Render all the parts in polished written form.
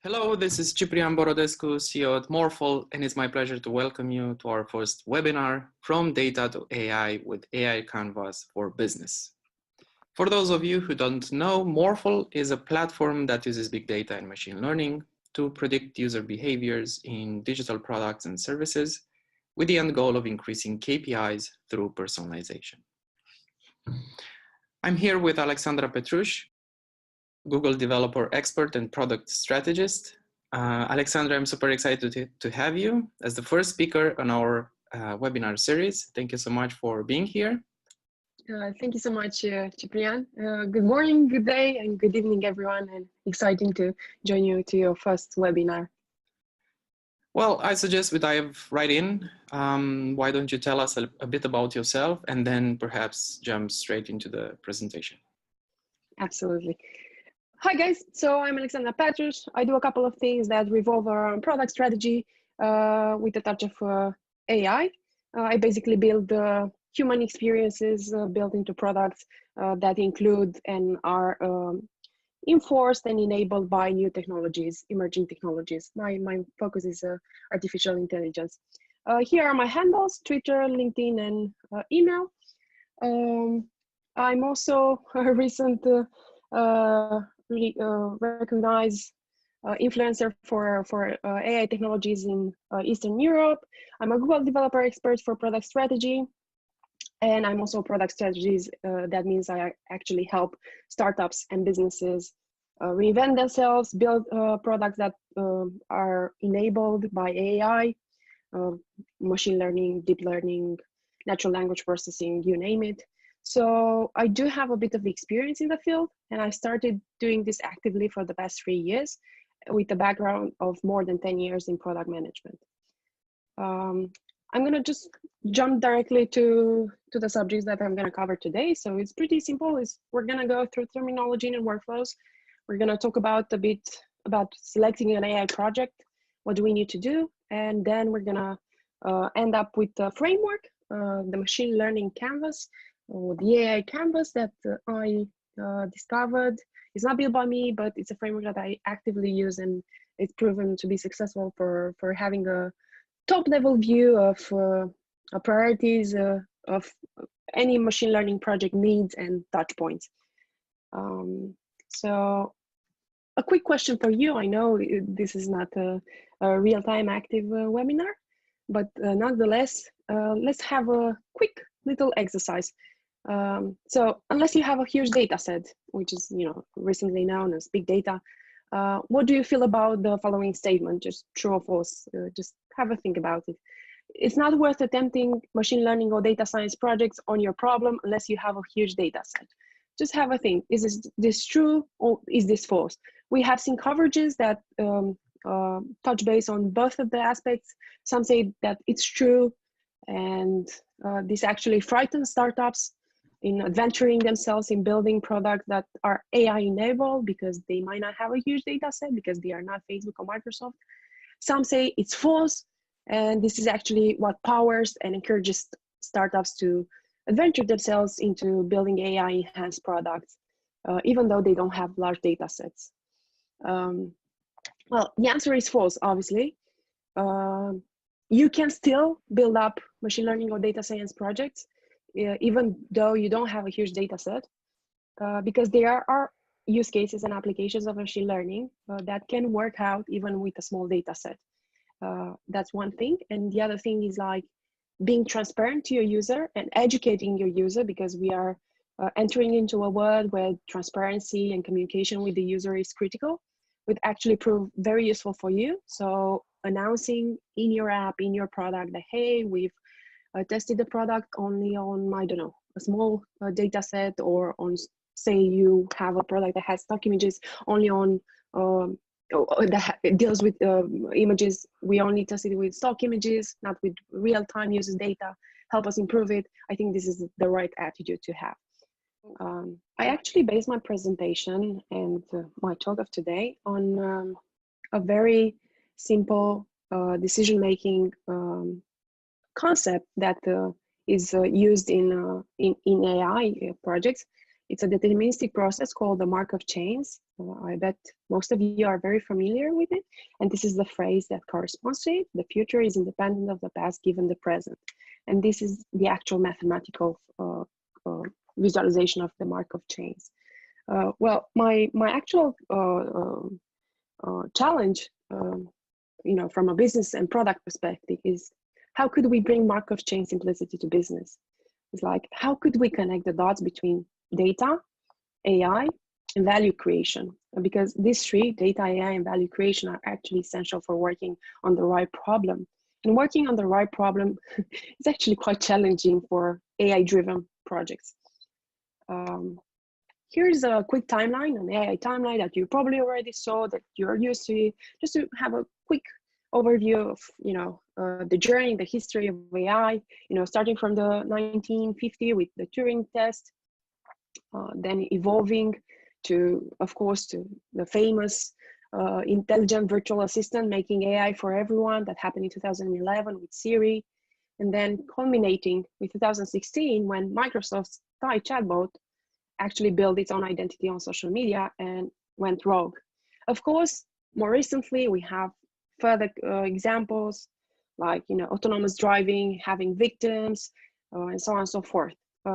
Hello, this is Ciprian Borodescu, CEO at Morphle, and it's my pleasure to welcome you to our first webinar, From Data to AI with AI Canvas for Business. For those of you who don't know, Morphle is a platform that uses big data and machine learning to predict user behaviors in digital products and services with the end goal of increasing KPIs through personalization. I'm here with Alexandra Petruș, Google developer expert and product strategist. Alexandra, I'm super excited to have you as the first speaker on our webinar series. Thank you so much for being here. Thank you so much, Ciprian. Good morning, good day, and good evening, everyone, and exciting to join you to your first webinar. Well, I suggest we dive right in. Why don't you tell us a bit about yourself and then perhaps jump straight into the presentation. Absolutely. Hi guys, so I'm Alexandra Petruș. I do a couple of things that revolve around product strategy with a touch of AI. I basically build human experiences built into products that include and are enforced and enabled by new technologies, emerging technologies. My focus is artificial intelligence. Here are my handles: Twitter, LinkedIn, and email. I'm also a recent recognized influencer for AI technologies in Eastern Europe. I'm a Google developer expert for product strategy, and I'm also a product strategist. That means I actually help startups and businesses reinvent themselves, build products that are enabled by AI, machine learning, deep learning, natural language processing, you name it. So I do have a bit of experience in the field, and I started doing this actively for the past 3 years with a background of more than 10 years in product management. I'm going to just jump directly to the subjects that I'm going to cover today. So it's pretty simple. We're going to go through terminology and workflows. We're going to talk about a bit about selecting an AI project. What do we need to do? And then we're going to end up with the framework, the machine learning canvas, or the AI canvas that I discovered. It's not built by me, but it's a framework that I actively use, and it's proven to be successful for having a top level view of priorities of any machine learning project needs and touch points. So a quick question for you. I know this is not a real-time active webinar, but nonetheless, let's have a quick little exercise. So unless you have a huge data set, which is recently known as big data, what do you feel about the following statement? Just true or false? Just have a think about it. It's not worth attempting machine learning or data science projects on your problem unless you have a huge data set. Just have a think. Is this true or is this false? We have seen coverages that touch base on both of the aspects. Some say that it's true, and this actually frightens startups in adventuring themselves in building products that are AI enabled because they might not have a huge data set because they are not Facebook or Microsoft. Some say it's false, and this is actually what powers and encourages startups to adventure themselves into building AI enhanced products, even though they don't have large data sets. Well, the answer is false, obviously. You can still build up machine learning or data science projects, even though you don't have a huge data set, because there are use cases and applications of machine learning that can work out even with a small data set. That's one thing. And the other thing is like being transparent to your user and educating your user, because we are entering into a world where transparency and communication with the user is critical, would actually prove very useful for you. So announcing in your app, in your product that, hey, we've tested the product only on, I don't know, a small data set, or on, say you have a product that has stock images only on, that deals with images. We only tested it with stock images, not with real-time users data. Help us improve it. I think this is the right attitude to have. I actually based my presentation and my talk of today on a very simple decision-making concept that is used in AI projects. It's a deterministic process called the Markov chains. I bet most of you are very familiar with it. And this is the phrase that corresponds to it. The future is independent of the past given the present. And this is the actual mathematical visualization of the Markov chains. Well, my actual challenge, from a business and product perspective is how could we bring Markov chain simplicity to business? It's like, how could we connect the dots between data, AI, and value creation? Because these three, data, AI, and value creation, are actually essential for working on the right problem. And working on the right problem is actually quite challenging for AI-driven projects. Here's a quick timeline, an AI timeline that you probably already saw, that you're used to, just to have a quick overview of the journey, the history of AI, starting from the 1950 with the Turing test, then evolving to, of course, to the famous intelligent virtual assistant making AI for everyone that happened in 2011 with Siri, and then culminating with 2016 when Microsoft's Thai chatbot actually built its own identity on social media and went rogue. Of course, more recently, we have further examples like autonomous driving, having victims, and so on and so forth.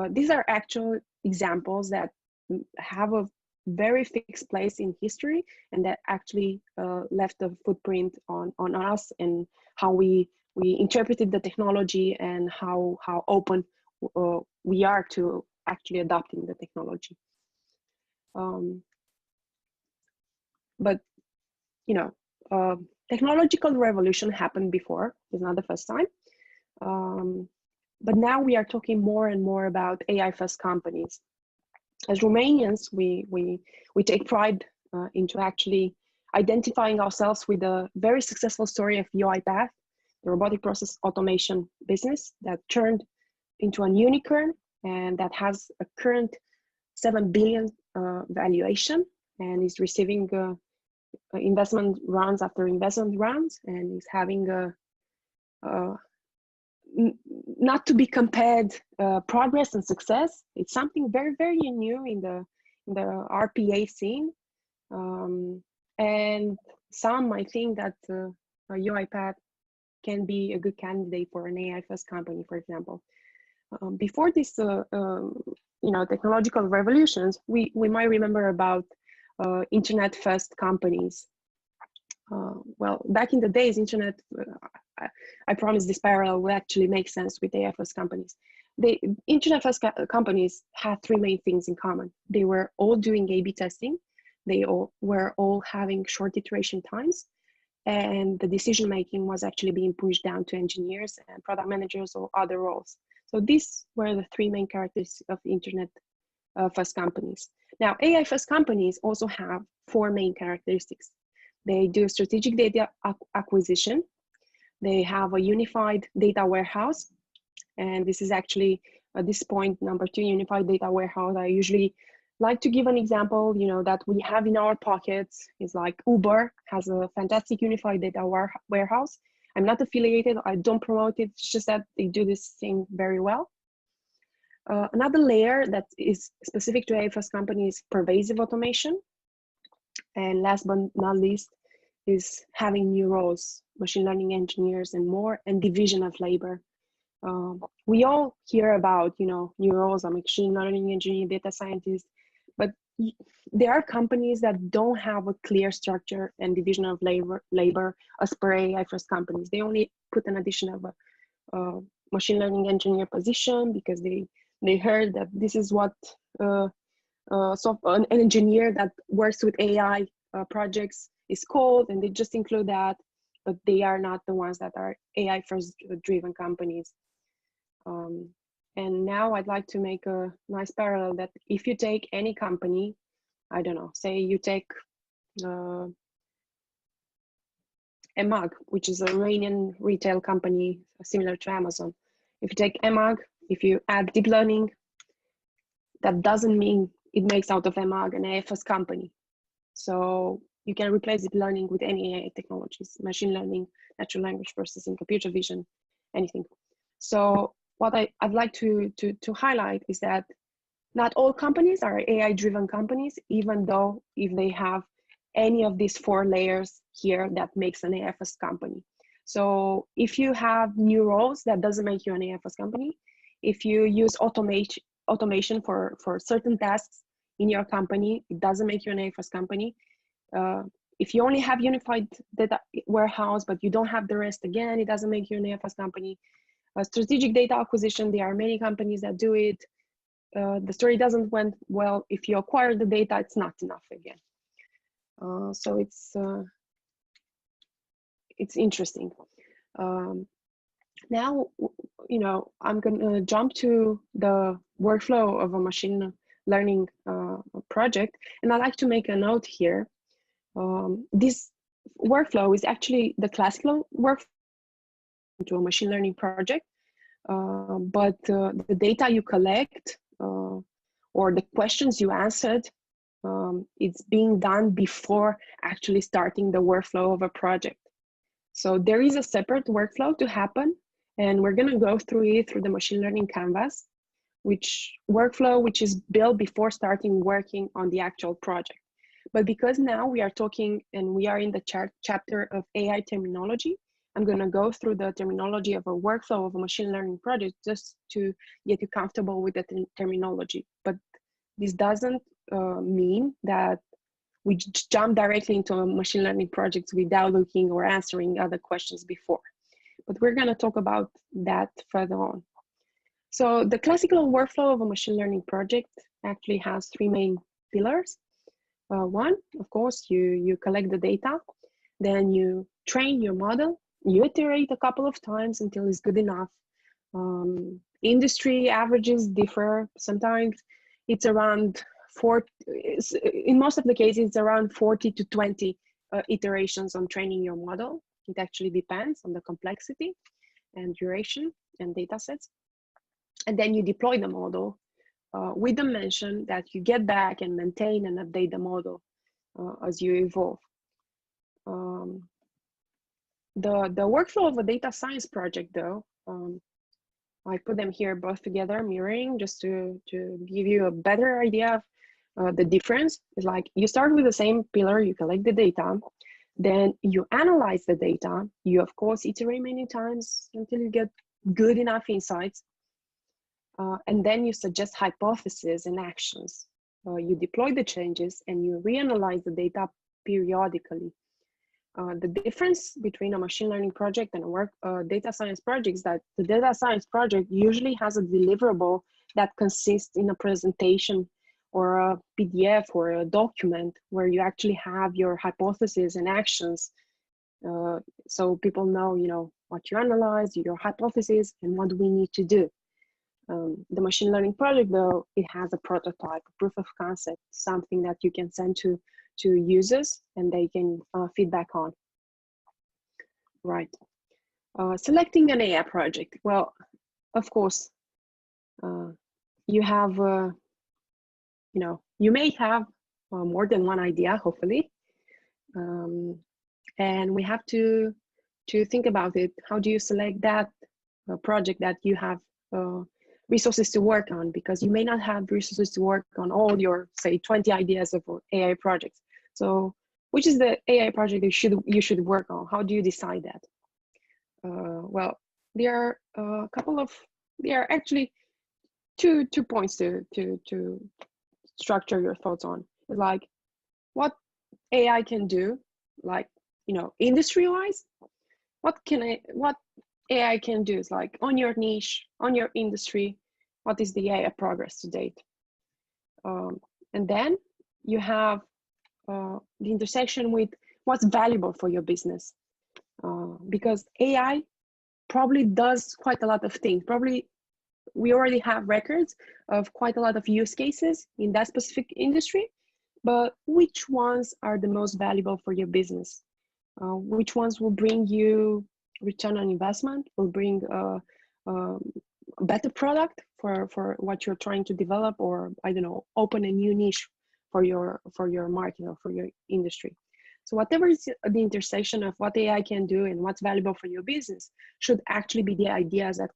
These are actual examples that have a very fixed place in history and that actually left a footprint on us and how we interpreted the technology and how open we are to actually adopting the technology. But technological revolution happened before. It's not the first time. But now we are talking more and more about AI first companies. As Romanians, we take pride into actually identifying ourselves with a very successful story of UiPath, the robotic process automation business that turned into a unicorn and that has a current 7 billion valuation and is receiving investment rounds after investment rounds, and is having not to be compared progress and success. It's something very, very new in the RPA scene, and some might think that UiPath can be a good candidate for an AI first company, for example. Before this technological revolutions, we might remember about internet first companies. Well, back in the days, internet, I promise this parallel will actually make sense with AI first companies. The internet first companies had three main things in common. They were all doing A/B testing. They were all having short iteration times, and the decision making was actually being pushed down to engineers and product managers or other roles. So these were the three main characteristics of internet first companies. Now, AI first companies also have four main characteristics. They do strategic data acquisition. They have a unified data warehouse. And this is actually, at this point, number two, unified data warehouse. I usually like to give an example, that we have in our pockets is like Uber has a fantastic unified data warehouse. I'm not affiliated, I don't promote it, it's just that they do this thing very well. Another layer that is specific to AI first companies is pervasive automation. And last but not least is having new roles, machine learning engineers and more, and division of labor. We all hear about, new roles, a machine learning engineer, data scientist, but there are companies that don't have a clear structure and division of labor as per AI first companies. They only put an addition of a machine learning engineer position because they heard that this is what an engineer that works with AI projects is called, and they just include that, but they are not the ones that are AI first driven companies. And now I'd like to make a nice parallel that if you take any company, I don't know, say you take Emag, which is a Iranian retail company similar to Amazon. If you take Emag, if you add deep learning, that doesn't mean it makes out of Emag an AI first company. So you can replace deep learning with any AI technologies, machine learning, natural language processing, computer vision, anything. So what I'd like to highlight is that Not all companies are AI-driven companies, even though if they have any of these 4 layers here, that makes an AI-first company. So if you have new roles, that doesn't make you an AI-first company. If you use automation for certain tasks in your company, it doesn't make you an AI-first company. If you only have unified data warehouse, but you don't have the rest, again, it doesn't make you an AI-first company. Strategic data acquisition, there are many companies that do it. The story doesn't went well. If you acquire the data, it's not enough again. So it's interesting. Now, I'm gonna jump to the workflow of a machine learning project, and I'd like to make a note here. This workflow is actually the classical workflow to a machine learning project, but the data you collect or the questions you answered, it's being done before actually starting the workflow of a project. So there is a separate workflow to happen, and we're going to go through it through the machine learning canvas, which is built before starting working on the actual project. But because now we are talking and we are in the chapter of AI terminology, I'm going to go through the terminology of a workflow of a machine learning project just to get you comfortable with the terminology. But this doesn't mean that we jump directly into a machine learning projects without looking or answering other questions before. But we're going to talk about that further on. So the classical workflow of a machine learning project actually has 3 main pillars. One, of course, you collect the data, then you train your model, you iterate a couple of times until it's good enough. Industry averages differ. Sometimes it's around in most of the cases, it's around 40 to 20 iterations on training your model. It actually depends on the complexity and duration and data sets. And then you deploy the model with the mention that you get back and maintain and update the model as you evolve. The workflow of a data science project, though, I put them here both together, mirroring, just to give you a better idea of the difference. Is like you start with the same pillar, you collect the data, then you analyze the data. You, of course, iterate many times until you get good enough insights. And then you suggest hypotheses and actions. You deploy the changes and you reanalyze the data periodically. The difference between a machine learning project and a data science project is that the data science project usually has a deliverable that consists in a presentation or a PDF or a document where you actually have your hypotheses and actions. So people know, what you analyze, your hypothesis, and what we need to do. The machine learning project, though, it has a prototype, a proof of concept, something that you can send to users and they can feedback on. Right. Selecting an AI project. Well, of course, you have, you may have more than one idea, hopefully. And we have to think about it. How do you select that project that you have resources to work on? Because you may not have resources to work on all your, say, 20 ideas of AI projects. So which is the AI project you should work on? How do you decide that? Well, there are actually two points to structure your thoughts on. Like what AI can do, like, industry-wise, what AI can do is like on your niche, on your industry, what is the AI progress to date? And then you have the intersection with what's valuable for your business. Because AI probably does quite a lot of things. Probably we already have records of quite a lot of use cases in that specific industry, but which ones are the most valuable for your business? Which ones will bring you return on investment, will bring a better product for what you're trying to develop, or I don't know, open a new niche for your market or for your industry. So whatever is the intersection of what AI can do and what's valuable for your business should actually be the ideas that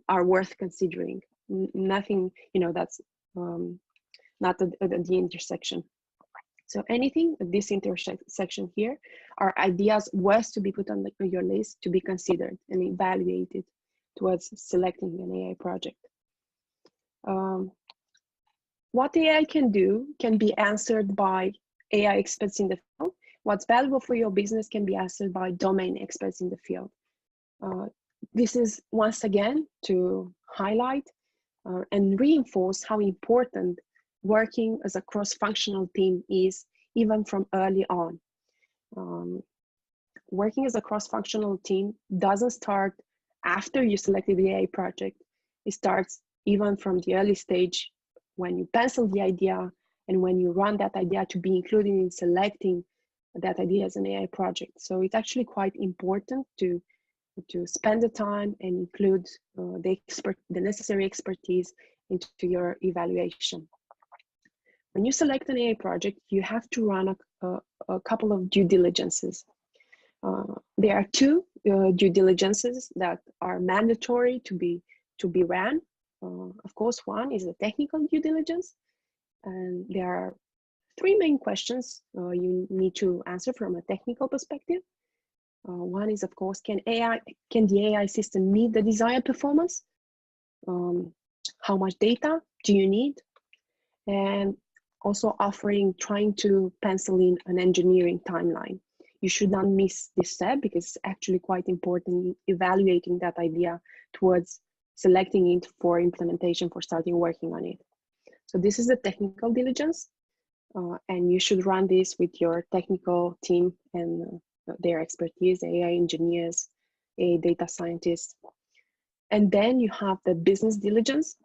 are worth considering. Nothing, that's not at the intersection. So anything at this intersection here are ideas worth to be put on your list to be considered and evaluated towards selecting an AI project. What AI can do can be answered by AI experts in the field. What's valuable for your business can be answered by domain experts in the field. This is once again to highlight and reinforce how important working as a cross-functional team is, even from early on. Working as a cross-functional team doesn't start after you selected the AI project. It starts even from the early stage when you pencil the idea and when you run that idea to be included in selecting that idea as an AI project. So it's actually quite important to spend the time and include the necessary expertise into your evaluation. When you select an AI project, you have to run a couple of due diligences. There are two due diligences that are mandatory to be ran. Of course, one is the technical due diligence, and there are three main questions you need to answer from a technical perspective. One is, of course, can the AI system meet the desired performance? How much data do you need? And also trying to pencil in an engineering timeline. You should not miss this step because it's actually quite important in evaluating that idea towards selecting it for implementation, for starting working on it. So this is the technical diligence, and you should run this with your technical team and their expertise, AI engineers, AI data scientists. And then you have the business diligence,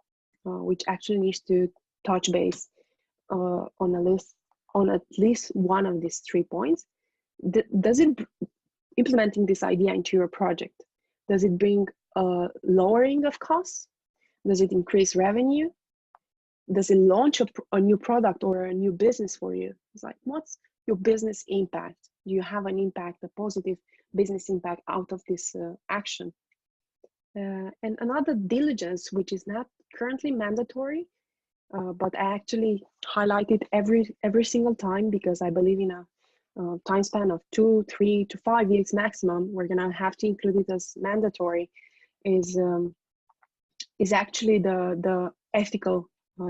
which actually needs to touch base on at least one of these 3 points. Does it, implementing this idea into your project, does it bring a lowering of costs? Does it increase revenue? Does it launch a new product or a new business for you? It's like, what's your business impact? Do you have an impact, a positive business impact out of this action? And another diligence, which is not currently mandatory, but I actually highlight it every single time because I believe in a time span of 2, 3 to 5 years maximum, we're gonna have to include it as mandatory, is actually the ethical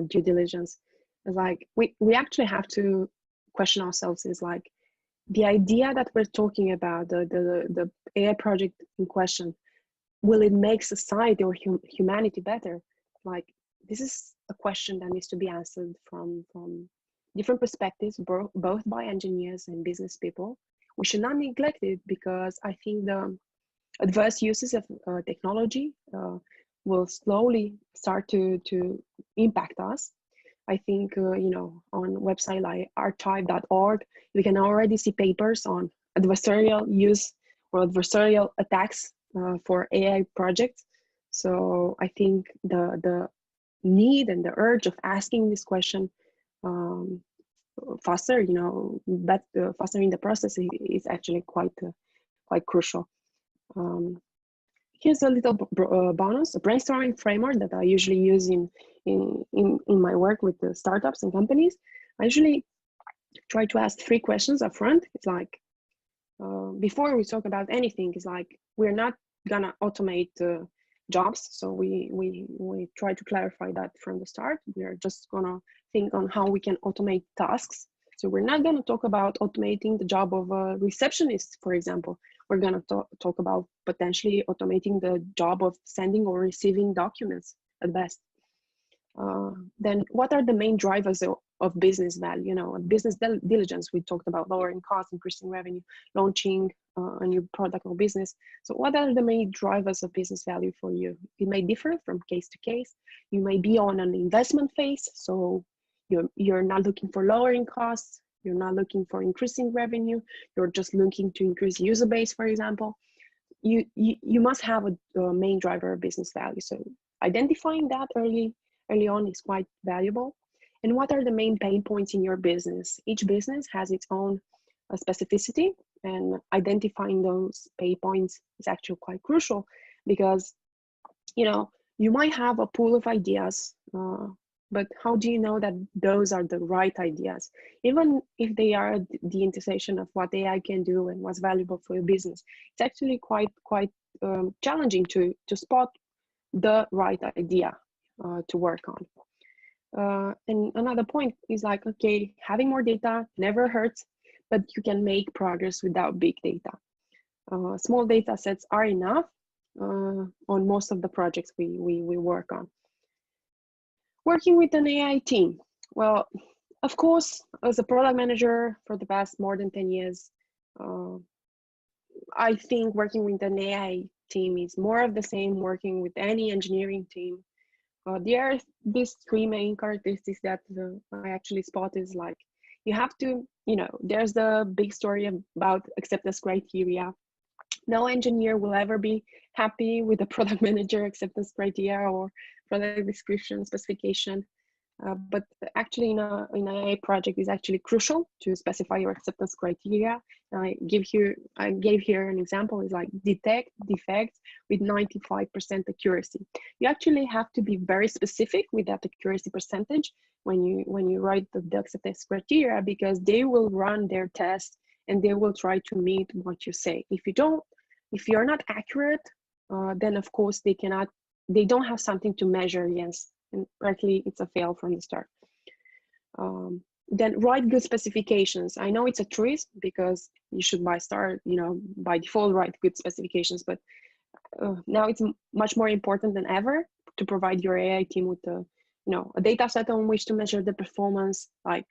due diligence. It's like we actually have to question ourselves, is like, the idea that we're talking about, the AI project in question, will it make society or humanity better? Like, this is a question that needs to be answered from different perspectives, both by engineers and business people. We should not neglect it because I think the adverse uses of technology will slowly start to impact us. I think, on website like archive.org, we can already see papers on adversarial use or adversarial attacks for AI projects. So I think the need and the urge of asking this question faster, faster in the process is actually quite crucial. Here's a little bonus, a brainstorming framework that I usually use in my work with the startups and companies. I usually try to ask 3 questions up front. It's like, before we talk about anything, it's like, we're not gonna automate jobs. So we try to clarify that from the start. We are just gonna think on how we can automate tasks. So we're not gonna talk about automating the job of a receptionist, for example. We're gonna talk about potentially automating the job of sending or receiving documents at best. Then what are the main drivers of business value? Business diligence, we talked about lowering costs, increasing revenue, launching a new product or business. So what are the main drivers of business value for you? It may differ from case to case. You may be on an investment phase, so you're not looking for lowering costs, you're not looking for increasing revenue, you're just looking to increase user base, for example. You must have a main driver of business value. So identifying that early on is quite valuable. And what are the main pain points in your business? Each business has its own specificity, and identifying those pain points is actually quite crucial because, you might have a pool of ideas but how do you know that those are the right ideas? Even if they are the intersection of what AI can do and what's valuable for your business, it's actually quite challenging to spot the right idea to work on. And another point is like, okay, having more data never hurts, but you can make progress without big data. Small data sets are enough on most of the projects we work on. Working with an AI team. Well, of course, as a product manager for the past more than 10 years, I think working with an AI team is more of the same working with any engineering team. There are these three main characteristics that I actually spot is like, you have to, there's the big story about acceptance criteria. No engineer will ever be happy with the product manager acceptance criteria or product description specification. But actually in an AI project is actually crucial to specify your acceptance criteria. I gave here an example is like detect defects with 95% accuracy. You actually have to be very specific with that accuracy percentage when you write the acceptance criteria, because they will run their tests and they will try to meet what you say. If you're not accurate, then of course they don't have something to measure against, and correctly, it's a fail from the start. Then write good specifications. I know it's a truism because you should by default write good specifications, but now it's much more important than ever to provide your AI team with a data set on which to measure the performance. Like,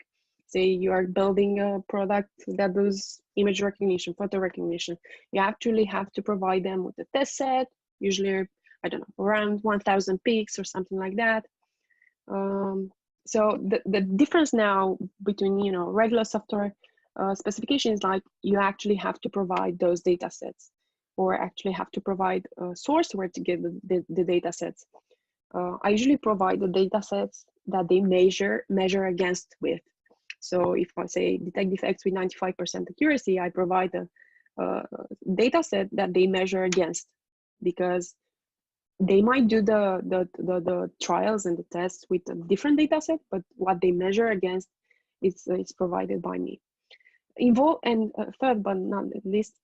say you are building a product that does image recognition, photo recognition, you actually have to provide them with a test set, usually, I don't know, around 1,000 peaks or something like that. So the difference now between regular software specification is like you actually have to provide those data sets, or actually have to provide a source where to get the data sets. I usually provide the data sets that they measure against with. So if I say detect defects with 95% accuracy, I provide a data set that they measure against, because they might do the trials and the tests with a different data set, but what they measure against is provided by me. Third but not least,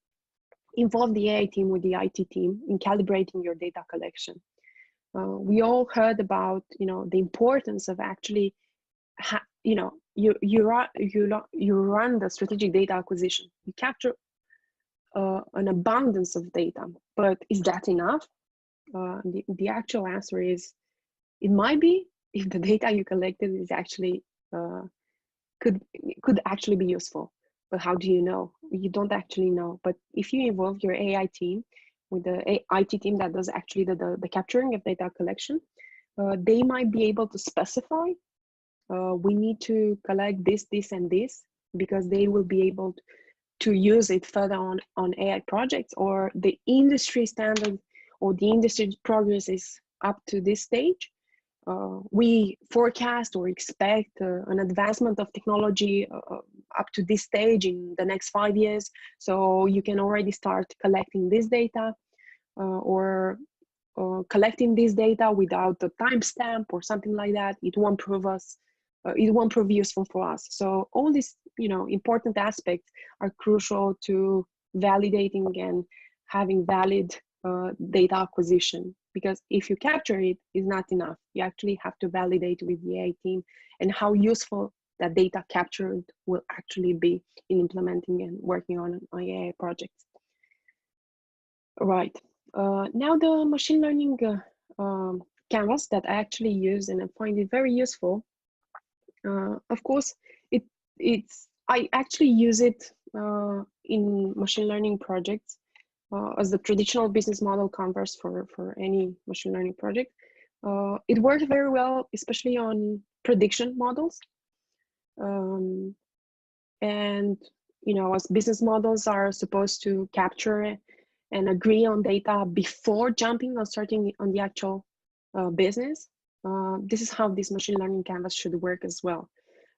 involve the AI team with the IT team in calibrating your data collection. We all heard about the importance of actually you run the strategic data acquisition. You capture an abundance of data, but is that enough? The actual answer is, it might be if the data you collected is actually could actually be useful. But how do you know? You don't actually know. But if you involve your AI team with the IT team that does actually the capturing of data collection, they might be able to specify, we need to collect this, and this, because they will be able to use it further on AI projects, or the industry standard or the industry progress is up to this stage. We forecast or expect an advancement of technology up to this stage in the next 5 years. So you can already start collecting this data, or collecting this data without a timestamp or something like that. It won't prove useful for us. So all these important aspects are crucial to validating and having valid data acquisition, because if you capture it, is not enough. You actually have to validate with the AI team and how useful that data captured will actually be in implementing and working on an AI project. Right. Now the machine learning canvas that I actually use and I find it very useful. Of course, I actually use it in machine learning projects as the traditional business model canvas for any machine learning project. It works very well, especially on prediction models. And as business models are supposed to capture and agree on data before jumping or starting on the actual business, this is how this machine learning canvas should work as well.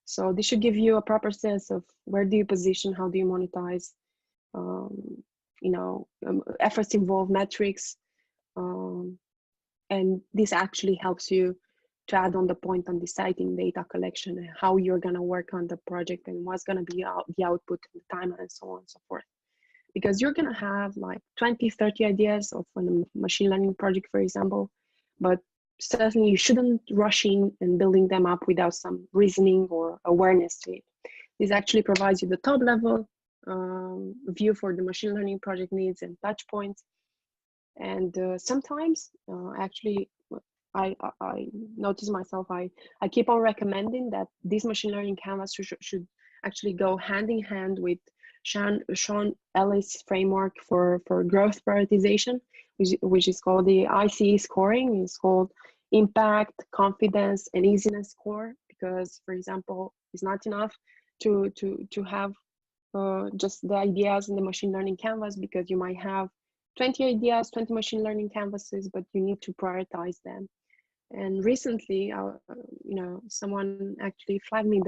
So this should give you a proper sense of where do you position, how do you monetize, efforts involve metrics, and this actually helps you add on the point on deciding data collection and how you're going to work on the project and what's going to be the output, the time, and so on and so forth. Because you're going to have like 20, 30 ideas of a machine learning project, for example, but certainly you shouldn't rush in and building them up without some reasoning or awareness to it. This actually provides you the top level view for the machine learning project needs and touch points. And sometimes actually, I notice myself, I keep on recommending that this machine learning canvas should actually go hand in hand with Sean Ellis framework for growth prioritization, which is called the ICE scoring. It's called impact, confidence, and easiness score, because, for example, it's not enough to have just the ideas in the machine learning canvas, because you might have 20 ideas, 20 machine learning canvases, but you need to prioritize them. And recently, someone actually flagged me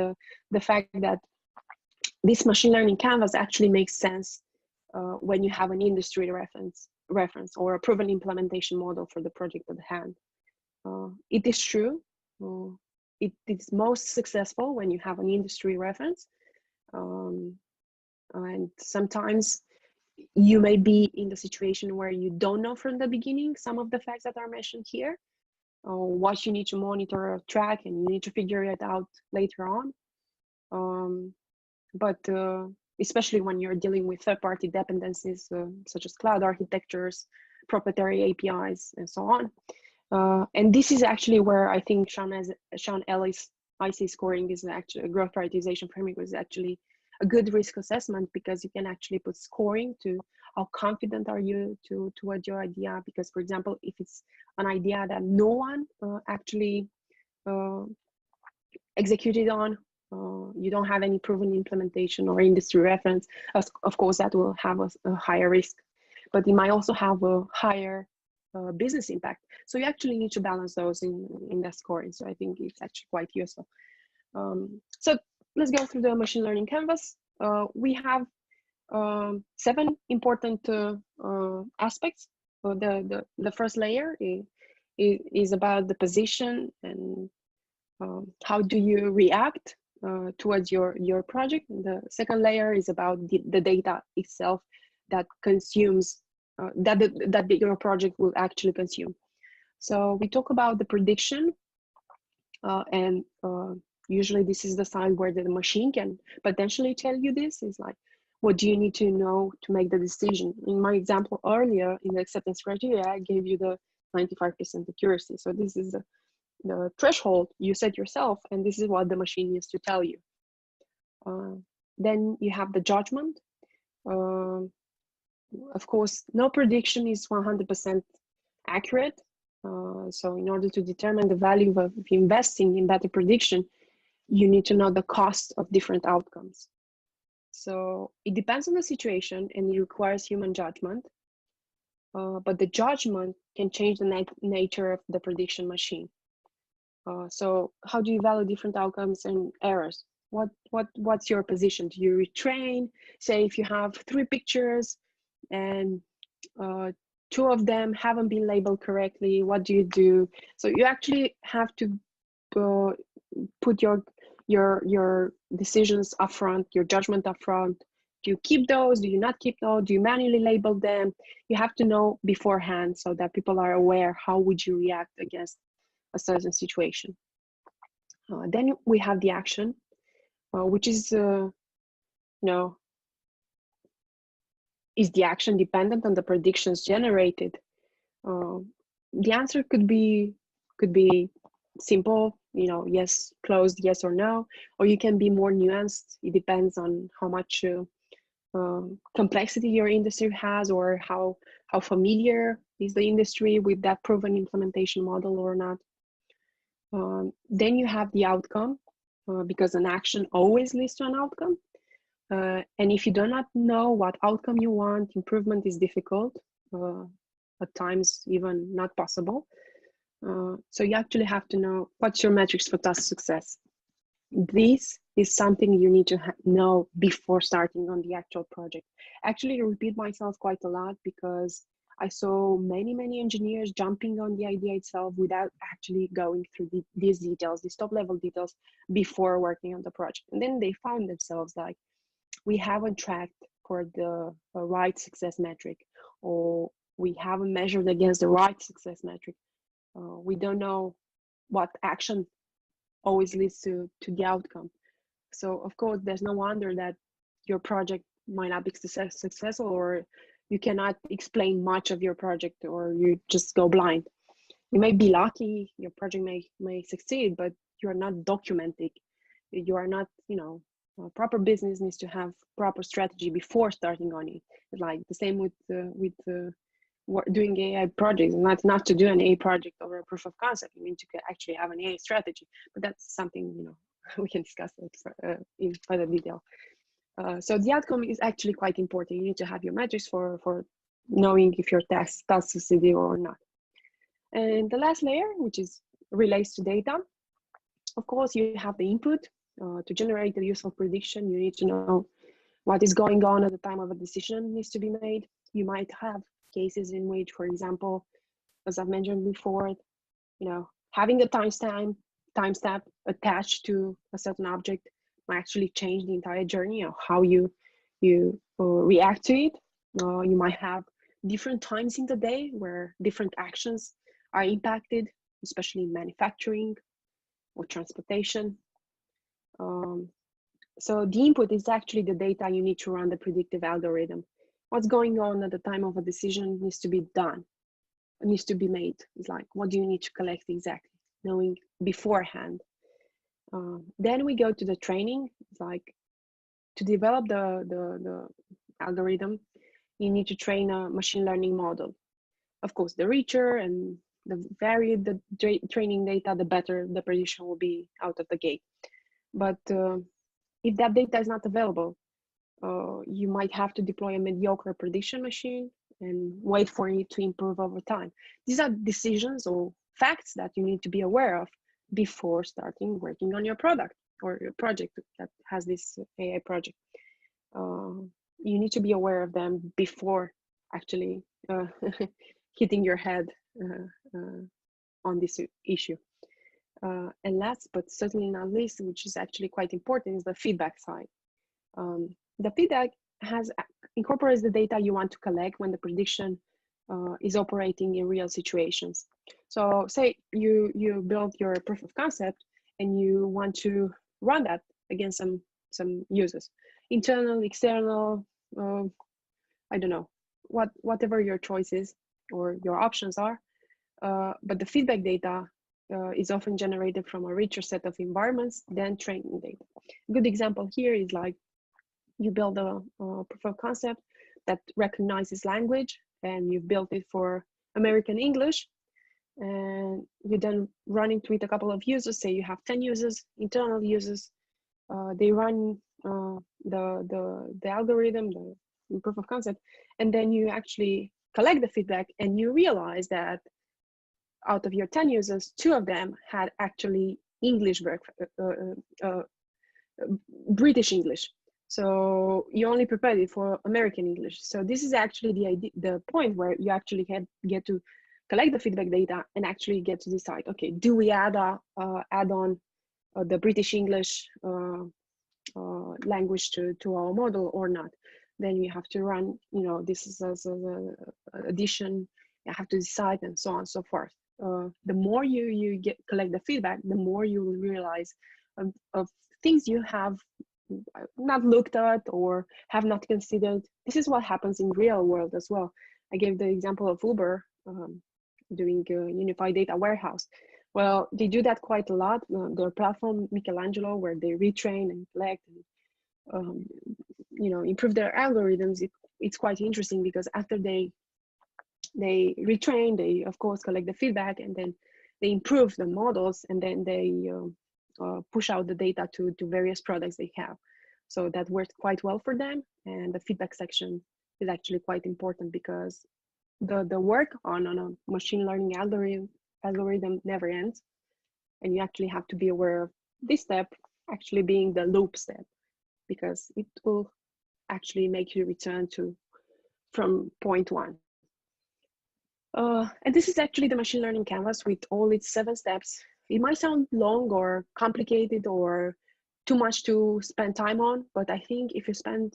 the fact that this machine learning canvas actually makes sense when you have an industry reference or a proven implementation model for the project at hand. It is true. It is most successful when you have an industry reference. And sometimes you may be in the situation where you don't know from the beginning some of the facts that are mentioned here, or what you need to monitor or track, and you need to figure it out later on. But especially when you're dealing with third-party dependencies, such as cloud architectures, proprietary APIs, and so on. And this is actually where I think Sean Ellis IC scoring is actually a growth prioritization framework is actually a good risk assessment, because you can actually put scoring to how confident are you towards your idea. Because, for example, if it's an idea that no one actually executed on, you don't have any proven implementation or industry reference, of course that will have a higher risk, but it might also have a higher business impact. So you actually need to balance those in the scoring. So I think it's actually quite useful. So let's go through the machine learning canvas. We have 7 important aspects. The first layer is about the position and how do you react towards your project. The second layer is about the data itself that consumes that your project will actually consume. So we talk about the prediction, and usually this is the side where the machine can potentially tell you this. Is like, what do you need to know to make the decision? In my example earlier, in the acceptance criteria, I gave you the 95% accuracy. So this is the threshold you set yourself, and this is what the machine needs to tell you. Then you have the judgment. Of course, no prediction is 100% accurate. So in order to determine the value of investing in better prediction, you need to know the cost of different outcomes. So it depends on the situation and it requires human judgment. But the judgment can change the nature of the prediction machine. So how do you value different outcomes and errors? What's your position? Do you retrain? Say if you have 3 pictures and 2 of them haven't been labeled correctly, what do you do? So you actually have to put your decisions up front, your judgment up front. Do you keep those? Do you not keep those? Do you manually label them? You have to know beforehand so that people are aware how would you react against a certain situation. Then we have the action, which is is the action dependent on the predictions generated? The answer could be simple, yes, closed, yes or no, or you can be more nuanced. It depends on how much complexity your industry has, or how familiar is the industry with that proven implementation model or not. Then you have the outcome, because an action always leads to an outcome. And if you do not know what outcome you want, improvement is difficult, at times even not possible. So you actually have to know what's your metrics for task success. This is something you need to know before starting on the actual project. Actually, I repeat myself quite a lot because I saw many engineers jumping on the idea itself without actually going through these details, these top level details before working on the project. And then they found themselves like, we haven't tracked for the right success metric, or we haven't measured against the right success metric. We don't know what action always leads to the outcome. So of course, there's no wonder that your project might not be successful, or you cannot explain much of your project, or you just go blind. You may be lucky, your project may succeed, but you're not documenting. You are not, proper business needs to have proper strategy before starting on it. Like the same with doing AI projects, not to do an AI project or a proof of concept. You need to actually have an AI strategy, but that's something, we can discuss it in further detail. So the outcome is actually quite important. You need to have your metrics for knowing if your task succeeded or not. And the last layer, which relates to data, of course, you have the input. To generate a useful prediction, you need to know what is going on at the time of a decision needs to be made. You might have cases in which, for example, as I've mentioned before, having a timestamp attached to a certain object might actually change the entire journey of how you react to it. You might have different times in the day where different actions are impacted, especially in manufacturing or transportation. So the input is actually the data you need to run the predictive algorithm. What's going on at the time of a decision needs to be done. It needs to be made. It's like, what do you need to collect exactly? Knowing beforehand. Then we go to the training. It's like, to develop the algorithm, you need to train a machine learning model. Of course, the richer and the varied the training data, the better the prediction will be out of the gate. But if that data is not available, you might have to deploy a mediocre prediction machine and wait for it to improve over time. These are decisions or facts that you need to be aware of before starting working on your product or your project that has this AI project. You need to be aware of them before actually hitting your head on this issue. And last but certainly not least, which is actually quite important, is the feedback side. The feedback incorporates the data you want to collect when the prediction is operating in real situations. So say you build your proof of concept and you want to run that against some users, internal, external, I don't know, whatever your choice is or your options are. But the feedback data is often generated from a richer set of environments than training data. A good example here is like, you build a proof of concept that recognizes language, and you've built it for American English, and you then run into it a couple of users. Say you have 10 users, internal users. They run the algorithm, the proof of concept, and then you actually collect the feedback, and you realize that out of your 10 users, 2 of them had actually British English. So you only prepared it for American English. So this is actually the point where you actually get to collect the feedback data and actually get to decide, okay, do we add on the British English language to our model or not? Then you have to run, this is as an addition, you have to decide, and so on and so forth. The more you collect the feedback, the more you will realize of things you have not looked at or have not considered. This is what happens in real world as well. I gave the example of Uber doing a unified data warehouse. Well, they do that quite a lot. Their platform, Michelangelo, where they retrain and collect and improve their algorithms. It's quite interesting because after they retrain, they of course collect the feedback, and then they improve the models, and then they push out the data to various products they have. So that worked quite well for them. And the feedback section is actually quite important because the work on a machine learning algorithm never ends. And you actually have to be aware of this step actually being the loop step, because it will actually make you return from point 1. And this is actually the machine learning canvas with all its 7 steps. It might sound long or complicated or too much to spend time on, but I think if you spend,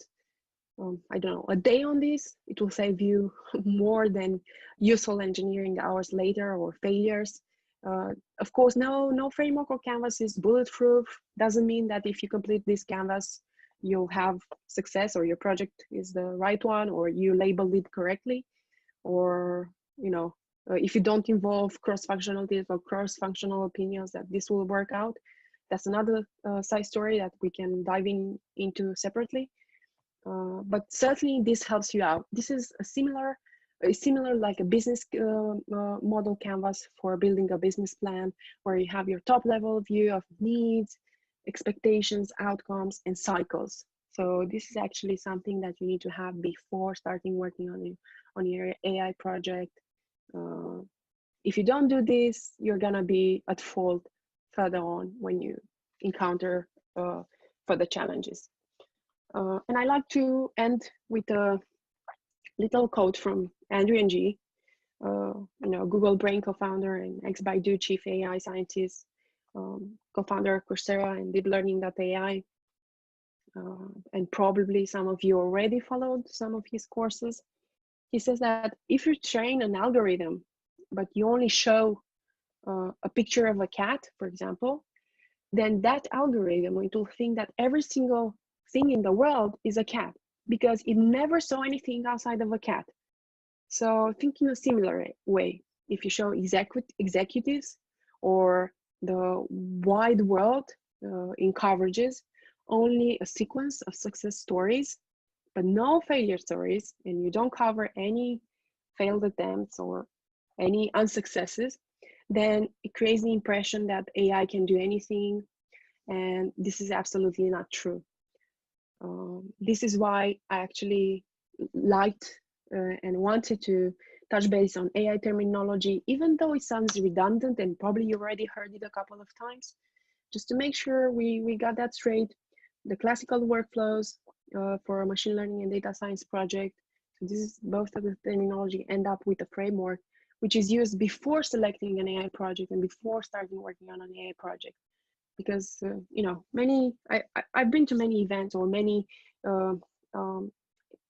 I don't know, a day on this, it will save you more than useful engineering hours later or failures. Of course, no framework or canvas is bulletproof. Doesn't mean that if you complete this canvas, you'll have success or your project is the right one or you labeled it correctly, or if you don't involve cross-functionalities or cross-functional opinions, that this will work out. That's another side story that we can dive into separately. But certainly this helps you out. This is similar like a business model canvas for building a business plan, where you have your top level view of needs, expectations, outcomes, and cycles. So this is actually something that you need to have before starting working on your AI project. If you don't do this, you're gonna be at fault further on when you encounter further challenges. And I like to end with a little quote from Andrew Ng, Google Brain co-founder and ex-Baidu chief AI scientist, co-founder of Coursera and DeepLearning.ai. And probably some of you already followed some of his courses. He says that if you train an algorithm, but you only show a picture of a cat, for example, then that algorithm, it will think that every single thing in the world is a cat, because it never saw anything outside of a cat. So think in a similar way. If you show executives or the wide world in coverages, only a sequence of success stories, but no failure stories, and you don't cover any failed attempts or any unsuccesses, then it creates the impression that AI can do anything. And this is absolutely not true. This is why I actually liked and wanted to touch base on AI terminology, even though it sounds redundant and probably you already heard it a couple of times, just to make sure we got that straight. The classical workflows for a machine learning and data science project. So this is both of the terminology end up with a framework, which is used before selecting an AI project and before starting working on an AI project. Because I've been to many events or many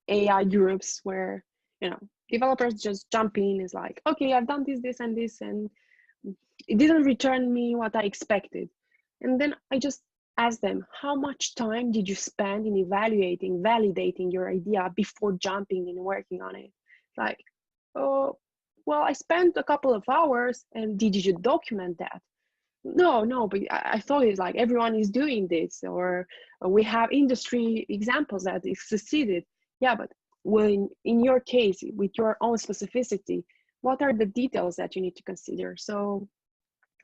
AI groups where developers just jump in. It's like, okay, I've done this and this, and it didn't return me what I expected. And then I just ask them, how much time did you spend in evaluating, validating your idea before jumping and working on it? Like, oh, well, I spent a couple of hours. And did you document that? No, but I thought it's like everyone is doing this, or we have industry examples that it succeeded. Yeah, but when in your case, with your own specificity, what are the details that you need to consider? So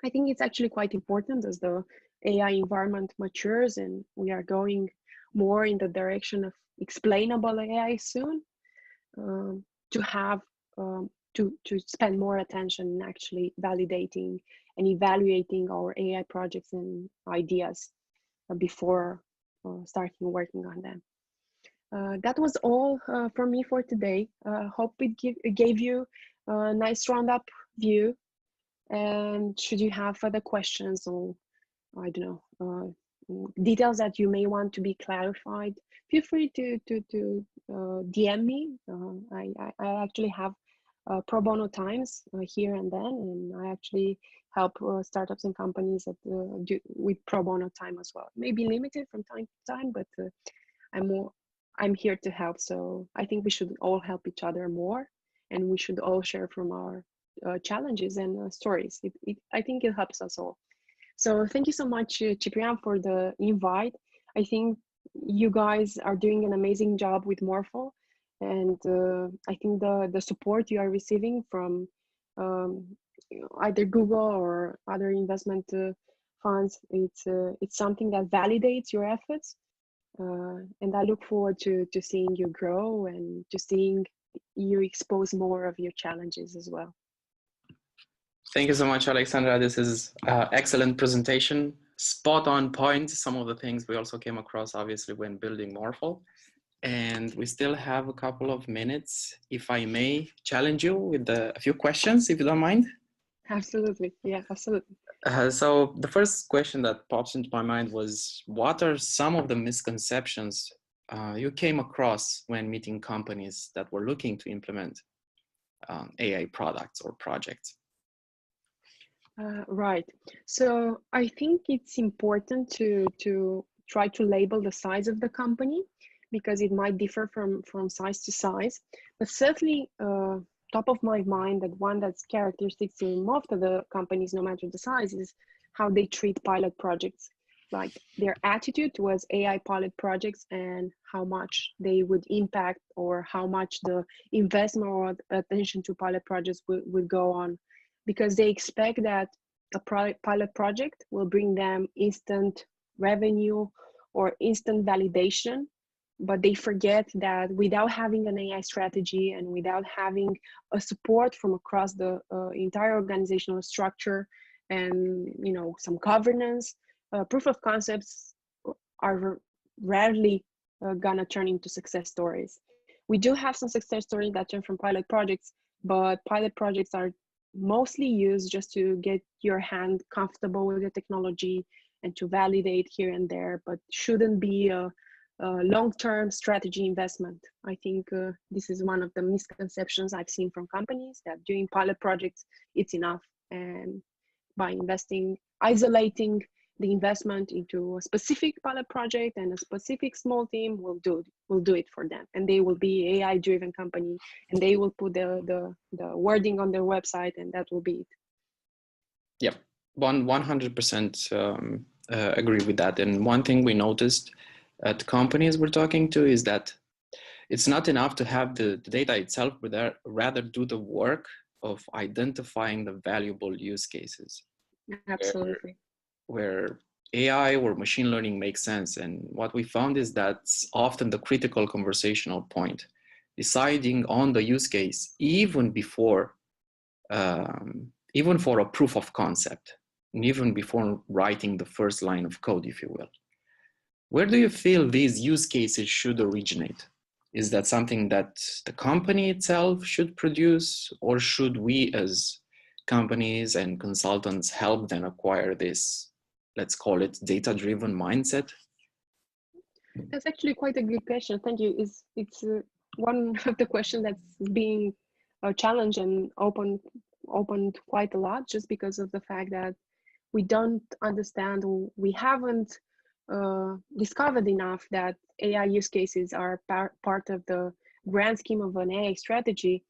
I think it's actually quite important as the AI environment matures and we are going more in the direction of explainable AI soon, to have to spend more attention in actually validating and evaluating our AI projects and ideas before starting working on them. That was all from me for today. Hope it gave you a nice roundup view. And should you have further questions or, I don't know, details that you may want to be clarified, feel free to DM me. I actually have pro bono times here and then, and I actually help startups and companies that do with pro bono time as well. Maybe limited from time to time, but I'm here to help. So I think we should all help each other more, and we should all share from our challenges and stories. I think it helps us all. So thank you so much, Ciprian, for the invite. I think you guys are doing an amazing job with Morphle, and I think the support you are receiving from either Google or other investment funds, it's something that validates your efforts, and I look forward to seeing you grow and to seeing you expose more of your challenges as well. Thank you so much, Alexandra. This is excellent presentation, spot on point. Some of the things we also came across, obviously, when building Morphle. and we still have a couple of minutes. If I may challenge you with a few questions, if you don't mind. Absolutely. Yeah, absolutely. So the first question that pops into my mind was, what are some of the misconceptions you came across when meeting companies that were looking to implement AI products or projects? Right. So I think it's important to try to label the size of the company because it might differ from size to size. But certainly, top of my mind, that one that's characteristic to most of the companies, no matter the size, is how they treat pilot projects, like their attitude towards AI pilot projects and how much they would impact or how much the investment or attention to pilot projects would go on, because they expect that a pilot project will bring them instant revenue or instant validation, but they forget that without having an AI strategy and without having a support from across the entire organizational structure and some governance, proof of concepts are rarely gonna turn into success stories. We do have some success stories that turn from pilot projects, but pilot projects are mostly used just to get your hand comfortable with the technology and to validate here and there, but shouldn't be a long-term strategy investment. I think this is one of the misconceptions I've seen from companies, that doing pilot projects, it's enough. And by investing, isolating the investment into a specific pilot project and a specific small team will do it for them, and they will be AI driven company, and they will put the wording on their website, and that will be it. Yep, 100% agree with that. And one thing we noticed at companies we're talking to is that it's not enough to have the data itself, but rather do the work of identifying the valuable use cases. Absolutely. Where AI or machine learning makes sense. And what we found is that's often the critical conversational point, deciding on the use case even before, even for a proof of concept, and even before writing the first line of code, if you will. Where do you feel these use cases should originate? Is that something that the company itself should produce, or should we as companies and consultants help them acquire this, let's call it data-driven mindset? That's actually quite a good question. Thank you. It's one of the questions that's being challenged and opened quite a lot, just because of the fact that we don't understand, or we haven't discovered enough that AI use cases are part of the grand scheme of an AI strategy.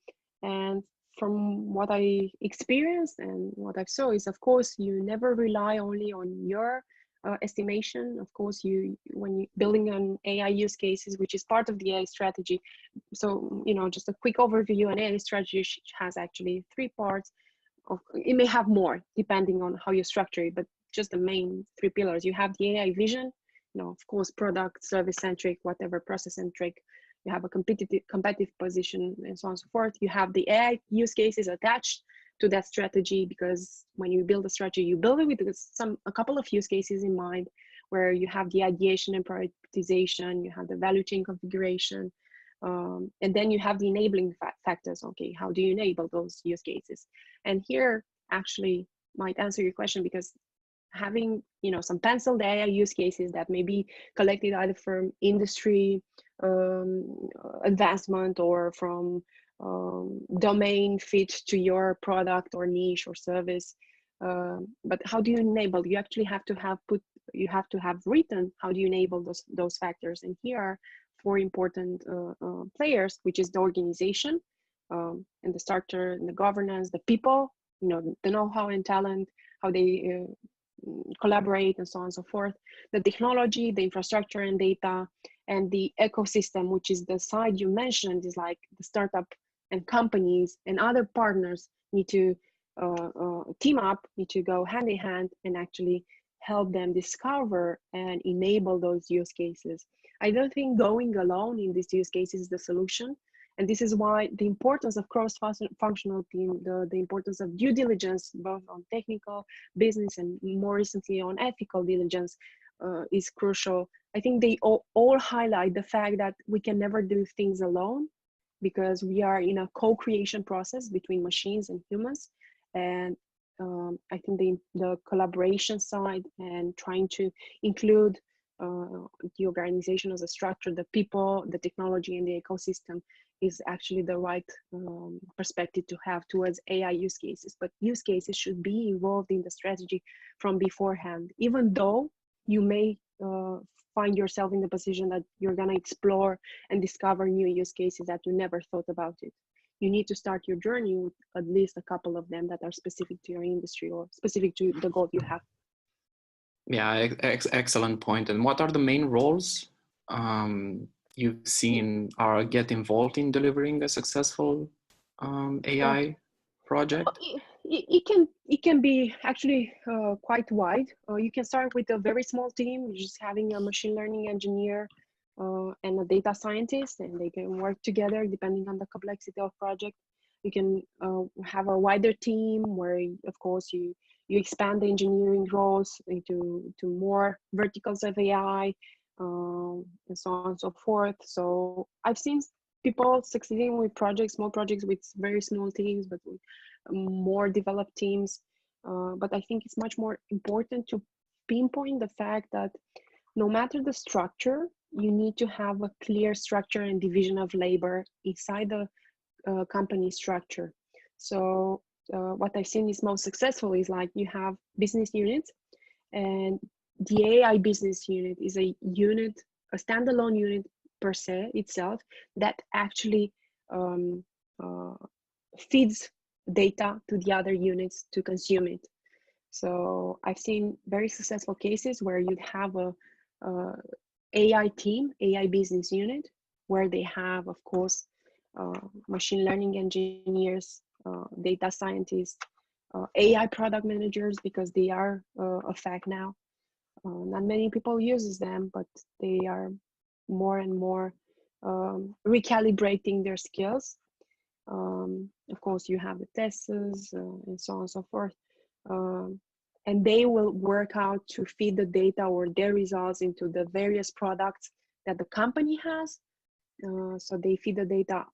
And from what I experienced and what I saw is, of course, you never rely only on your estimation. Of course, when you building an AI use cases, which is part of the AI strategy. So, just a quick overview, an AI strategy has actually 3 parts. It may have more depending on how you structure it, but just the main 3 pillars. You have the AI vision, of course, product, service centric, whatever, process centric. You have a competitive position, and so on and so forth. You have the AI use cases attached to that strategy, because when you build a strategy, you build it with a couple of use cases in mind, where you have the ideation and prioritization, you have the value chain configuration, and then you have the enabling factors. Okay, how do you enable those use cases? And here actually might answer your question, because having some penciled AI use cases that may be collected either from industry advancement or from domain fit to your product or niche or service. But how do you enable? You actually have to have written how do you enable those factors. And here are 4 important players, which is the organization, and the starter, and the governance, the people, the know-how and talent, how they collaborate, and so on and so forth, the technology, the infrastructure and data, and the ecosystem, which is the side you mentioned, is like the startup and companies and other partners need to team up, need to go hand in hand and actually help them discover and enable those use cases. I don't think going alone in these use cases is the solution. And this is why the importance of cross-functional team, the importance of due diligence, both on technical, business, and more recently on ethical diligence, is crucial. I think they all highlight the fact that we can never do things alone, because we are in a co-creation process between machines and humans. And I think the collaboration side and trying to include the organization as a structure, the people, the technology, and the ecosystem is actually the right perspective to have towards AI use cases. But use cases should be involved in the strategy from beforehand, even though you may find yourself in the position that you're going to explore and discover new use cases that you never thought about it. You need to start your journey with at least a couple of them that are specific to your industry or specific to the goal you have. Yeah, excellent point. And what are the main roles you've seen are get involved in delivering a successful AI project? It can be actually quite wide. You can start with a very small team, just having a machine learning engineer and a data scientist, and they can work together depending on the complexity of project. You can have a wider team where, of course, you expand the engineering roles into more verticals of AI, and so on and so forth. So I've seen people succeeding with projects, small projects with very small teams, but with more developed teams. But I think it's much more important to pinpoint the fact that no matter the structure, you need to have a clear structure and division of labor inside the company structure. So what I've seen is most successful is like you have business units, and the AI business unit is a unit, a standalone unit per se itself, that actually feeds data to the other units to consume it. So I've seen very successful cases where you'd have a AI team, AI business unit, where they have, of course, machine learning engineers, data scientists, AI product managers, because they are a fact now. Not many people uses them, but they are more and more recalibrating their skills. Of course, you have the testers and so on and so forth. And they will work out to feed the data or their results into the various products that the company has. So they feed the data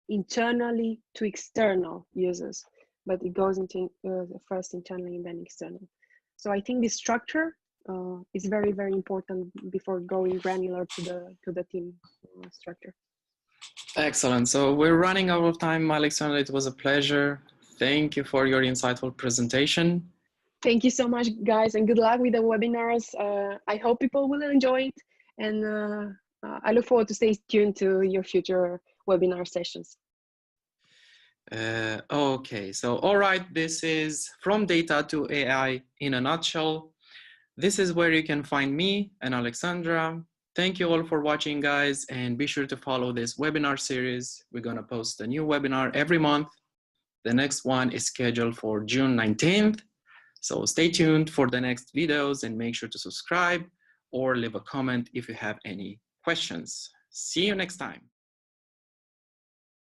internally to external users, but it goes into first internally and then external. So I think this structure is very, very important before going granular to the team structure. Excellent. So we're running out of time, Alexandra. It was a pleasure. Thank you for your insightful presentation. Thank you so much, guys, and good luck with the webinars. I hope people will enjoy it, and I look forward to stay tuned to your future webinar sessions. Okay, so all right, this is From Data to AI in a nutshell. This is where you can find me and Alexandra. Thank you all for watching, guys, and be sure to follow this webinar series. We're gonna post a new webinar every month. The next one is scheduled for June 19th. So stay tuned for the next videos and make sure to subscribe or leave a comment if you have any questions. See you next time.